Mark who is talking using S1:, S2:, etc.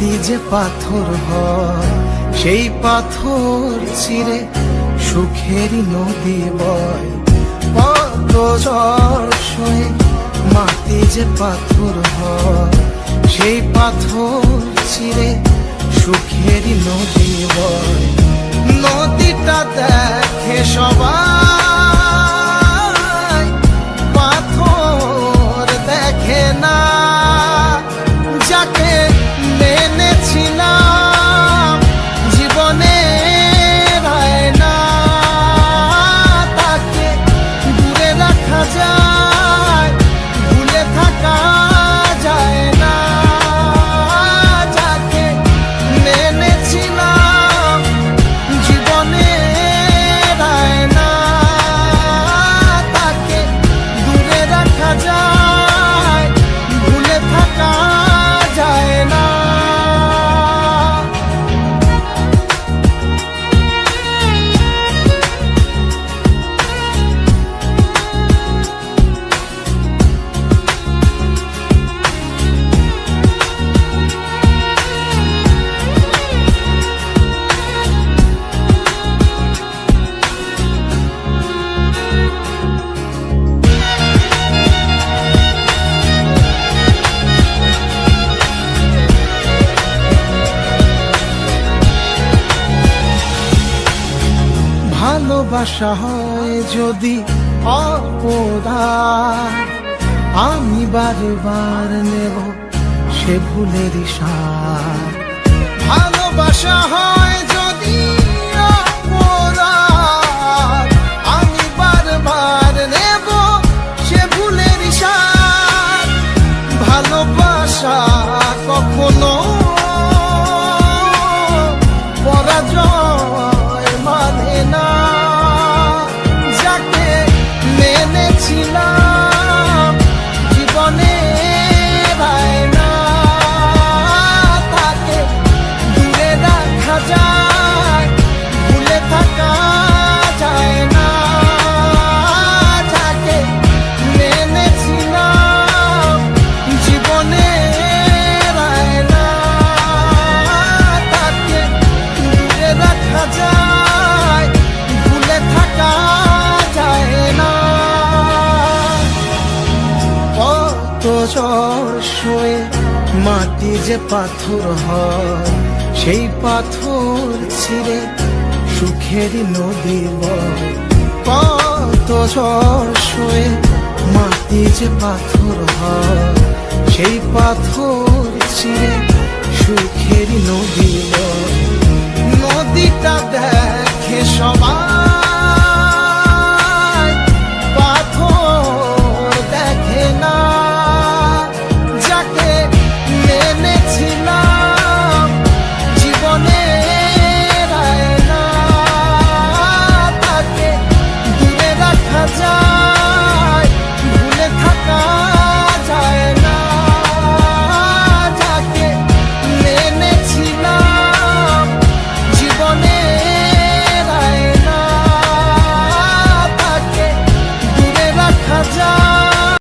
S1: মাটি যে পাথর হয় সেই পাথর চিরে সুখেরই নদী বয়। কত ঝড় সয়ে মাটি যে পাথর হয় সেই পাথর চিরে সুখেরই নদী বয়। নদীটা দেখে সবাই, পাথর দেখে না। যাকে মেনেছিলাম জীবনে রায় না, তাকে দূরে রাখা যায়, ভুলে থাকা যায় না। যাকে মেনেছিলাম জীবনে রায় না, তাকে দূরে রাখা যায়, ভুলে থাকা যায় না। ভালোবাসা হয় যদি অপরাধ, আমি বারবার নেব সে ভুলের সার। ভালোবাসা হয় যদি অপরাধ, আমি বারবার নেব সে ভুলের সার। ভালোবাসা কখনো পরাজয় মানে না। যাকে মেনেছিলাম জীবনে রায় না, তাকে দূরে রাখা যায়, ভুলে থাকা যায় না। যাকে মেনেছিলাম জীবনে রায় না, তাকে দূরে রাখা যায়, ভুলে থাকা যায় না। কত ঝড় সয়ে মাটি যে পাথর হয় সেই পাথর ছিঁড়ে সুখেরই নদী বয়। কত ঝড় সয়ে মাটি যে পাথর হয় সেই পাথর চিরে সুখেরই নদী বয়। নদীটা দেখে সবাই,